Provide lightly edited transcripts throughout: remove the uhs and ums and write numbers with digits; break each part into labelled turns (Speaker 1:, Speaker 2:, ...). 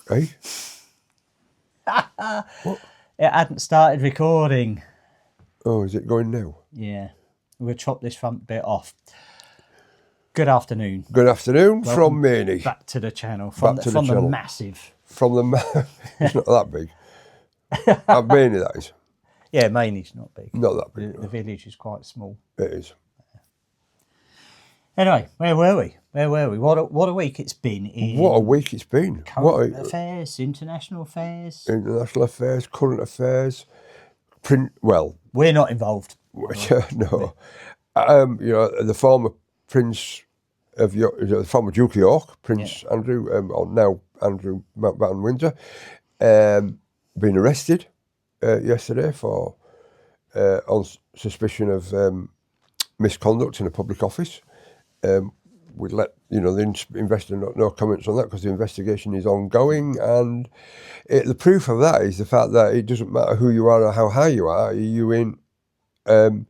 Speaker 1: recording.
Speaker 2: Eh? What?
Speaker 1: It hadn't started recording.
Speaker 2: Oh, is it going now?
Speaker 1: Yeah. We'll chop this front bit off. Good afternoon.
Speaker 2: Good afternoon
Speaker 1: Welcome
Speaker 2: from Maney.
Speaker 1: Back to the channel. From
Speaker 2: Back to
Speaker 1: the
Speaker 2: the channel.
Speaker 1: massive.
Speaker 2: From the... It's not that big. Maney, that is.
Speaker 1: Yeah, Maney's not big.
Speaker 2: Not that big.
Speaker 1: The village is quite small.
Speaker 2: It is.
Speaker 1: Anyway, where were we? What a week it's been in
Speaker 2: What a week it's been.
Speaker 1: current affairs, international affairs.
Speaker 2: International affairs, current affairs,
Speaker 1: We're not involved.
Speaker 2: no. The former Prince of York, the former Duke of York, Prince Andrew, or now Andrew Mountbatten Windsor, been arrested yesterday for on suspicion of misconduct in a public office. We'd let the investor no comments on that because the investigation is ongoing, and the proof of that is the fact that it doesn't matter who you are or how high you are. You in above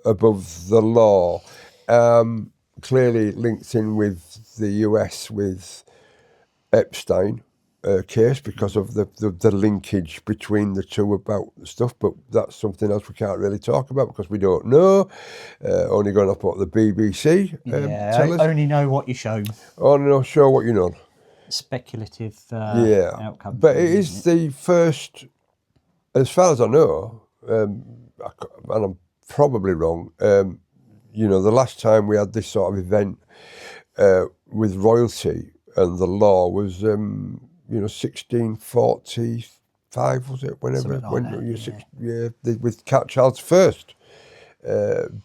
Speaker 2: the law. Clearly linked in with the US with Epstein case because of the linkage between the two about the stuff, but that's something else we can't really talk about because we don't know. Only going up what the BBC tell us.
Speaker 1: Only know what you show.
Speaker 2: Only not sure what you know.
Speaker 1: Speculative outcome.
Speaker 2: But it is the first, as far as I know, and I'm probably wrong, the last time we had this sort of event with royalty and the law was 1645, was it? With Charles First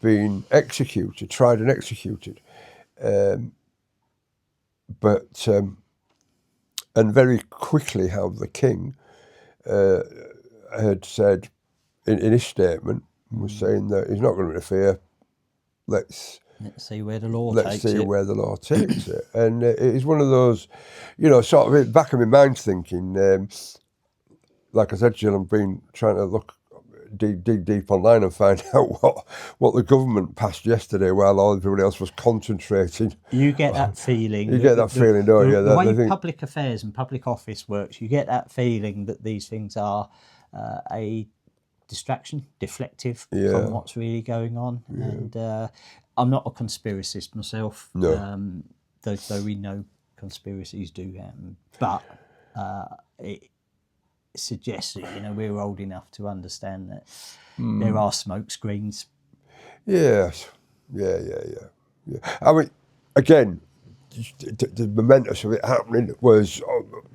Speaker 2: being executed, tried and executed, and very quickly how the king had said in his statement was saying that he's not going to interfere. Let's
Speaker 1: see where the law
Speaker 2: takes it. And it is one of those, sort of back of my mind thinking, like I said, Jill, I've been trying to look deep online and find out what the government passed yesterday while everybody else was concentrating.
Speaker 1: You get that feeling.
Speaker 2: You get that feeling, don't you?
Speaker 1: The way public affairs and public office works, you get that feeling that these things are a distraction, deflective from what's really going on. Yeah. And I'm not a conspiracist myself,
Speaker 2: no.
Speaker 1: Though we know conspiracies do happen. But it suggests that we're old enough to understand that there are smoke screens.
Speaker 2: Yes, yeah. I mean, again, the momentous of it happening was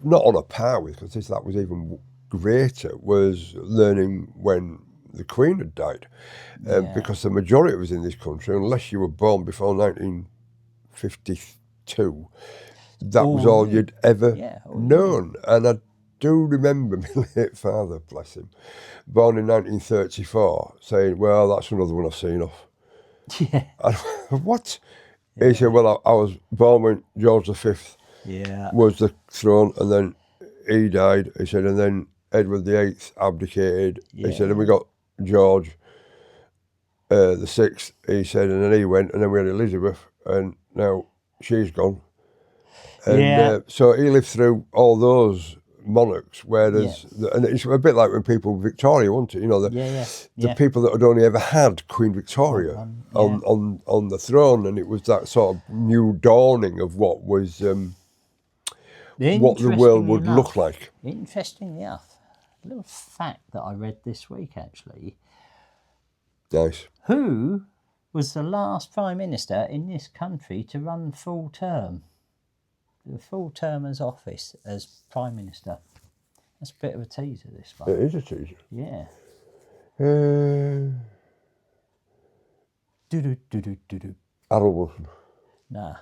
Speaker 2: not on a par with, because that was even greater, was learning when the Queen had died, because the majority of us in this country, unless you were born before 1952, that was all you'd ever known. And I do remember my late father, bless him, born in 1934, saying, "Well, that's another one I've seen off."
Speaker 1: Yeah.
Speaker 2: And, what? Yeah. He said, "Well, I was born when George V was the throne, and then he died." He said, "And then Edward VIII abdicated." Yeah. He said, "And we got George the Sixth." He said, "And then he went, and then we had Elizabeth, and now she's gone." And so he lived through all those monarchs, whereas and it's a bit like when people Victoria, wasn't it? The people that had only ever had Queen Victoria on the throne, and it was that sort of new dawning of what was what the world would look like.
Speaker 1: Interestingly enough, a little fact that I read this week, actually.
Speaker 2: Nice.
Speaker 1: Who was the last Prime Minister in this country to run full term? The full term as office as Prime Minister. That's a bit of a teaser, this one.
Speaker 2: It is a teaser.
Speaker 1: Yeah.
Speaker 2: Harold Wilson.
Speaker 1: Nah.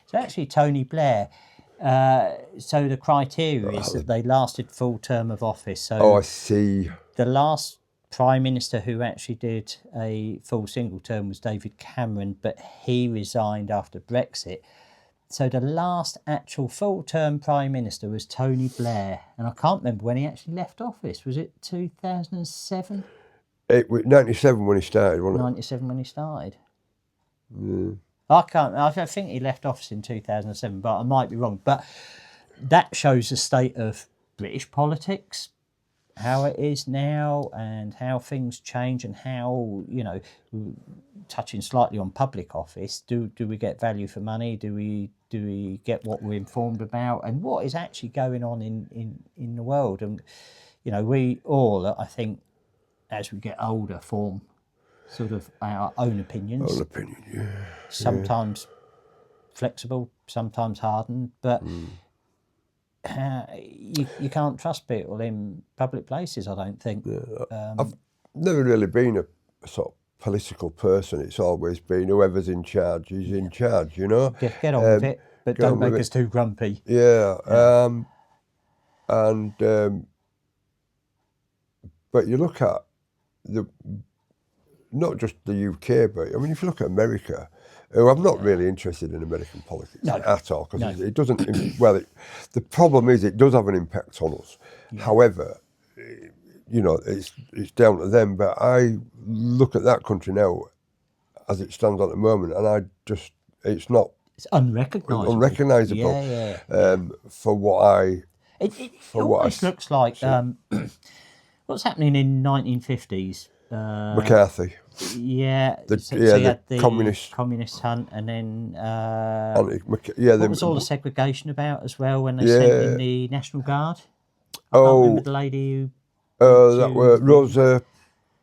Speaker 1: It's actually Tony Blair. So the criteria is that they lasted full term of office. So
Speaker 2: I see.
Speaker 1: The last Prime Minister who actually did a full single term was David Cameron, but he resigned after Brexit. So the last actual full-term Prime Minister was Tony Blair. And I can't remember when he actually left office. Was it 2007?
Speaker 2: It was 97 when he started, wasn't it?
Speaker 1: 97 when he started.
Speaker 2: Yeah.
Speaker 1: I think he left office in 2007, but I might be wrong. But that shows the state of British politics, how it is now, and how things change, and how, you know, touching slightly on public office, do we get value for money? Do we get what we're informed about, and what is actually going on in the world? And, you know, we all, I think, as we get older, form sort of our own opinions.
Speaker 2: Own opinion, yeah.
Speaker 1: Sometimes flexible, sometimes hardened, but you can't trust people in public places, I don't think.
Speaker 2: I've never really been a sort of political person. It's always been whoever's in charge is in charge, you know.
Speaker 1: Get on with it, but don't make us too grumpy.
Speaker 2: Yeah. But you look at not just the UK, but I mean, if you look at America, I'm not really interested in American politics at all, because it doesn't. Well, the problem is it does have an impact on us. Yeah. However, you know, it's down to them. But I look at that country now, as it stands at the moment, and it's unrecognisable. For what I.
Speaker 1: It almost looks like what's happening in 1950s.
Speaker 2: McCarthy.
Speaker 1: Yeah.
Speaker 2: The
Speaker 1: communist hunt, and then what was all the segregation about as well when they sent in the National Guard? I can't remember the lady who.
Speaker 2: That were Rosa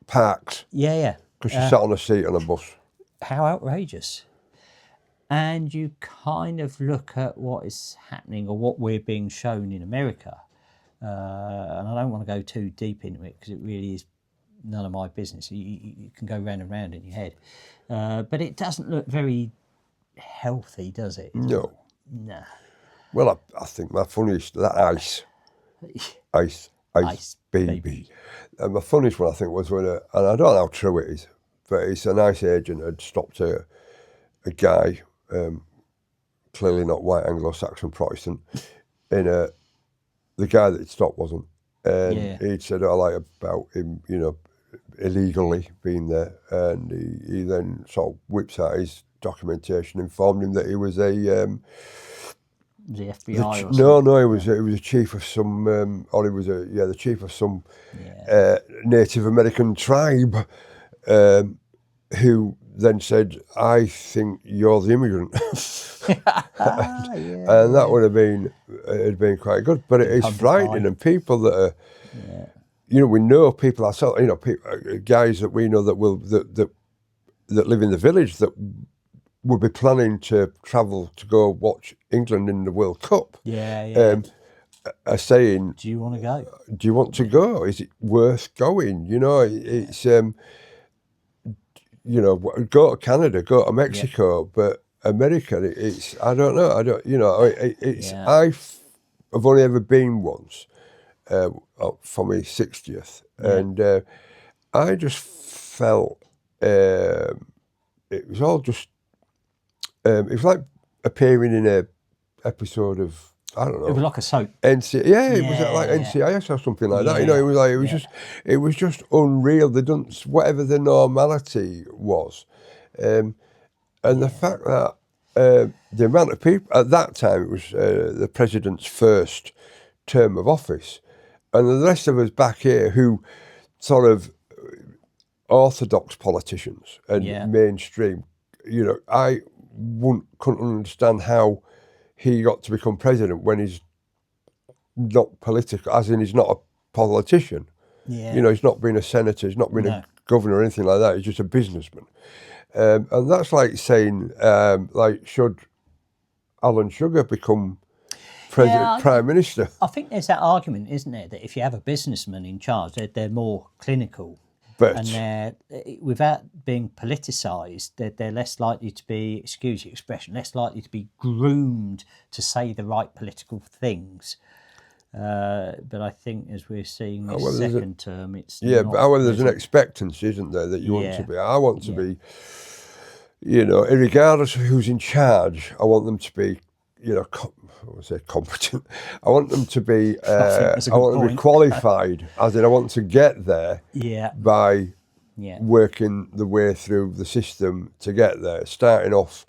Speaker 2: Parks.
Speaker 1: Yeah.
Speaker 2: Because she sat on a seat on a bus.
Speaker 1: How outrageous! And you kind of look at what is happening, or what we're being shown in America, and I don't want to go too deep into it because it really is none of my business. You can go round and round in your head, but it doesn't look very healthy, does it?
Speaker 2: No.
Speaker 1: Well,
Speaker 2: I think my funniest, that Ice Baby. And my funniest one, I think, was when and I don't know how true it is, but it's an ICE agent had stopped a guy, clearly not white, Anglo-Saxon Protestant, the guy that he'd stopped wasn't. And he'd said about him, you know, illegally being there, and he then sort of whips out his documentation, informed him that he was the
Speaker 1: FBI.
Speaker 2: He was a chief of some, or he was the chief of some Native American tribe, who then said, "I think you're the immigrant," and that would have been quite good. But it is frightening, and people that are. You know, we know people ourselves. You know, guys that we know that live in the village that will be planning to travel to go watch England in the World Cup. Are saying,
Speaker 1: "Do you want to go?
Speaker 2: Do you want to go? Is it worth going?" You know, it's you know, go to Canada, go to Mexico, but America, it's I don't know. I've only ever been once. For my 60th, and I just felt it was all just it was like appearing in a episode of, I don't know.
Speaker 1: It was like a soap.
Speaker 2: It was like NCIS or something like that. You know, it was just unreal. They done whatever the normality was, and the fact that the amount of people at that time, it was the president's first term of office. And the rest of us back here who sort of orthodox politicians and mainstream, you know, I couldn't understand how he got to become president when he's not political, as in he's not a politician.
Speaker 1: Yeah.
Speaker 2: You know, he's not been a senator, he's not been a governor or anything like that, he's just a businessman. And that's like saying, should Alan Sugar become Prime Minister?
Speaker 1: I think there's that argument, isn't there, that if you have a businessman in charge, they're more clinical, and they're, without being politicised, they're less likely to be, excuse the expression, less likely to be groomed to say the right political things. But I think as we're seeing this second term, it's
Speaker 2: but there's an expectancy, isn't there, that you want to be. I want to be, you know, regardless of who's in charge, I want them to be, you know, I would say competent. I want them to be. I want them to be qualified, as in I want to get there. By working the way through the system to get there. Starting off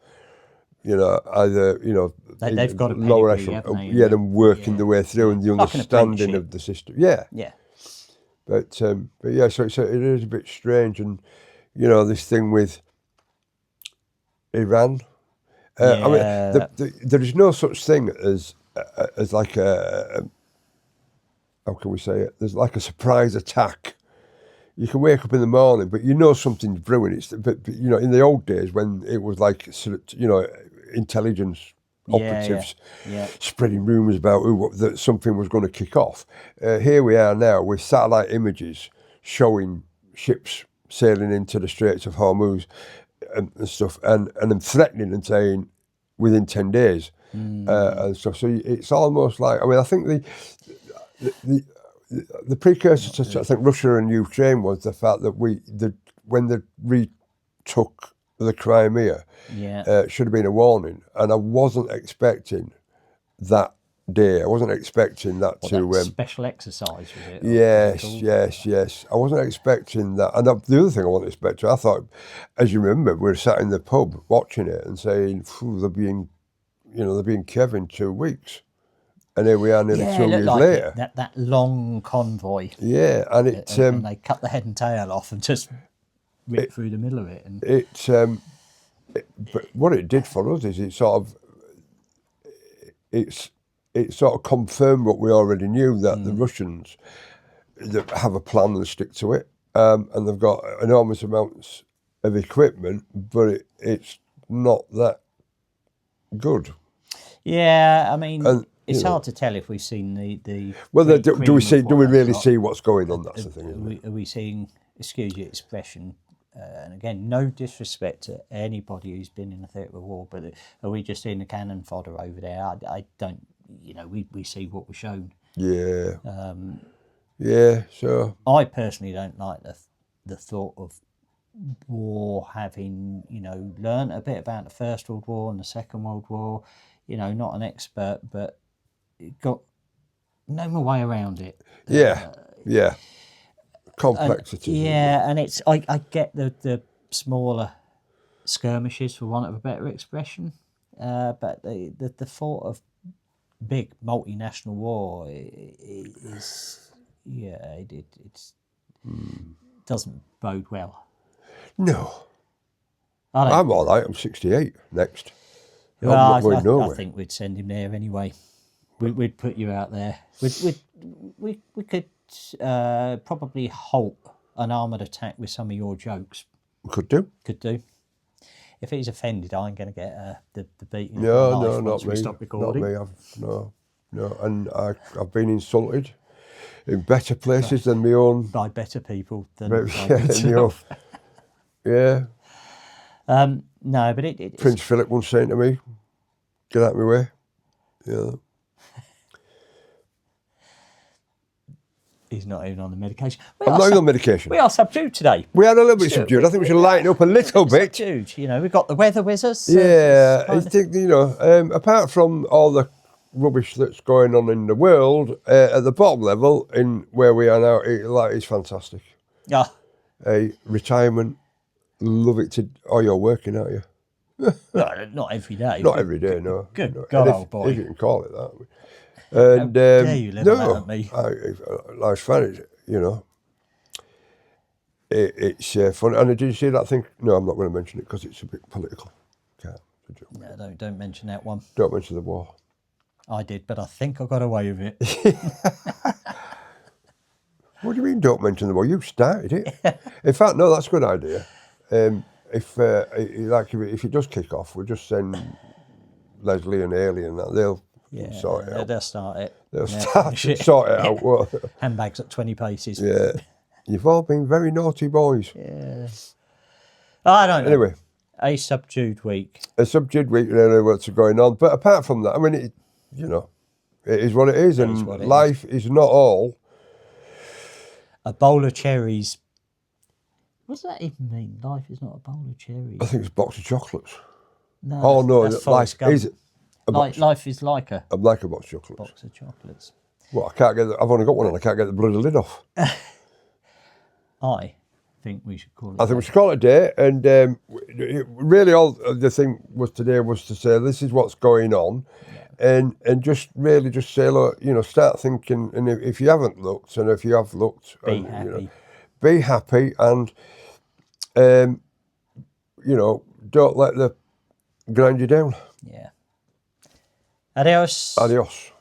Speaker 2: you know, either, you know,
Speaker 1: They've got a
Speaker 2: lower
Speaker 1: pedigree,
Speaker 2: echelon,
Speaker 1: haven't they?
Speaker 2: them working their way through and the
Speaker 1: Like an
Speaker 2: understanding
Speaker 1: apprenticeship.
Speaker 2: of the system. Yeah.
Speaker 1: Yeah.
Speaker 2: But yeah, so it is a bit strange, and you know, this thing with Iran. I mean, there is no such thing as like a how can we say it? There's like a surprise attack. You can wake up in the morning, but you know something's brewing. But you know, in the old days when it was like, you know, intelligence operatives spreading rumours about that something was going to kick off. Here we are now with satellite images showing ships sailing into the Straits of Hormuz and stuff, and them threatening and saying within 10 days and stuff. So it's almost like, I mean, I think the precursor to I think Russia and Ukraine was the fact that when they retook the Crimea, should have been a warning, and I wasn't expecting that day. I wasn't expecting that
Speaker 1: that special exercise, was it?
Speaker 2: Yes. I wasn't expecting that. And the other thing I wasn't expecting, I thought, as you remember, we were sat in the pub watching it and saying, they'll be in Kiev in 2 weeks. And here we are nearly 2 years later.
Speaker 1: That long convoy.
Speaker 2: Yeah, and it's...
Speaker 1: and they cut the head and tail off and just ripped through the middle of it. And
Speaker 2: but what it did for us is it sort of confirmed what we already knew, that the Russians have a plan and stick to it, and they've got enormous amounts of equipment, but it's not that good.
Speaker 1: Yeah, I mean, it's hard to tell if we've seen the.
Speaker 2: Well, do we really see what's going on? That's the thing.
Speaker 1: Are we seeing? Excuse your expression. And again, no disrespect to anybody who's been in a theatre of war, but are we just seeing the cannon fodder over there? I don't, you know, we see what we're shown.
Speaker 2: Yeah. Yeah, so...
Speaker 1: I personally don't like the thought of war having, you know, learnt a bit about the First World War and the Second World War, you know, not an expert, but got no more way around it.
Speaker 2: Yeah. Complexity.
Speaker 1: And it's I get the smaller skirmishes, for want of a better expression, but the thought of big multinational war is it doesn't bode well.
Speaker 2: No, I'm all right. I'm 68 next.
Speaker 1: Well, I think we'd send him there anyway. We'd put you out there. We could probably halt an armoured attack with some of your jokes.
Speaker 2: Could do.
Speaker 1: If he's offended, I'm going to get the beating.
Speaker 2: No, not me.
Speaker 1: Stop recording.
Speaker 2: Not me. No. And I've been insulted in better places than my own.
Speaker 1: By better people than
Speaker 2: myself. Yeah.
Speaker 1: No, but it
Speaker 2: Prince Philip once saying to me, "Get out of my way." Yeah.
Speaker 1: He's not even on the medication.
Speaker 2: I'm not even on medication.
Speaker 1: We are subdued today.
Speaker 2: We are a little bit subdued. I think we should lighten up a little bit.
Speaker 1: Subdued. You know, we've got the weather wizards.
Speaker 2: Yeah, I think, you know, apart from all the rubbish that's going on in the world, at the bottom level, in where we are now, it's fantastic.
Speaker 1: Yeah.
Speaker 2: Retirement, love it to... Oh, you're working, aren't you?
Speaker 1: Well, not every day.
Speaker 2: Not every day, no.
Speaker 1: Good God, old boy.
Speaker 2: If you can call it that. And,
Speaker 1: how dare you level at me?
Speaker 2: I find it, you know, it's fun. And did you see that thing? No, I'm not going to mention it because it's a bit political.
Speaker 1: No, don't mention that one.
Speaker 2: Don't mention the war.
Speaker 1: I did, but I think I got away with it.
Speaker 2: What do you mean, don't mention the war? You started it. In fact, no, that's a good idea. If it does kick off, we'll just send Leslie and Ailey and that. They'll sort it out.
Speaker 1: They'll start it.
Speaker 2: They'll sort it out. Well,
Speaker 1: handbags at 20 paces.
Speaker 2: Yeah. You've all been very naughty boys.
Speaker 1: Yeah. I don't know.
Speaker 2: Anyway.
Speaker 1: A subdued week.
Speaker 2: A subdued week, what's going on. But apart from that, I mean, it is what it is. And life is not all.
Speaker 1: A bowl of cherries. What does that even mean? Life is not a bowl of cherries.
Speaker 2: I think it's a box of chocolates.
Speaker 1: No.
Speaker 2: Oh, no.
Speaker 1: Life is like a...
Speaker 2: I'm like a box of chocolates.
Speaker 1: Box of chocolates.
Speaker 2: Well, I've only got one and I can't get the bloody lid off.
Speaker 1: I think we should call it.
Speaker 2: I think we should call it a day. And really, all the thing was today was to say this is what's going on, and just really just say, look, you know, start thinking. And if you haven't looked, and if you have looked,
Speaker 1: Be happy.
Speaker 2: You know, be happy, and you know, don't let the grind you down.
Speaker 1: Yeah. Adios.
Speaker 2: Adios.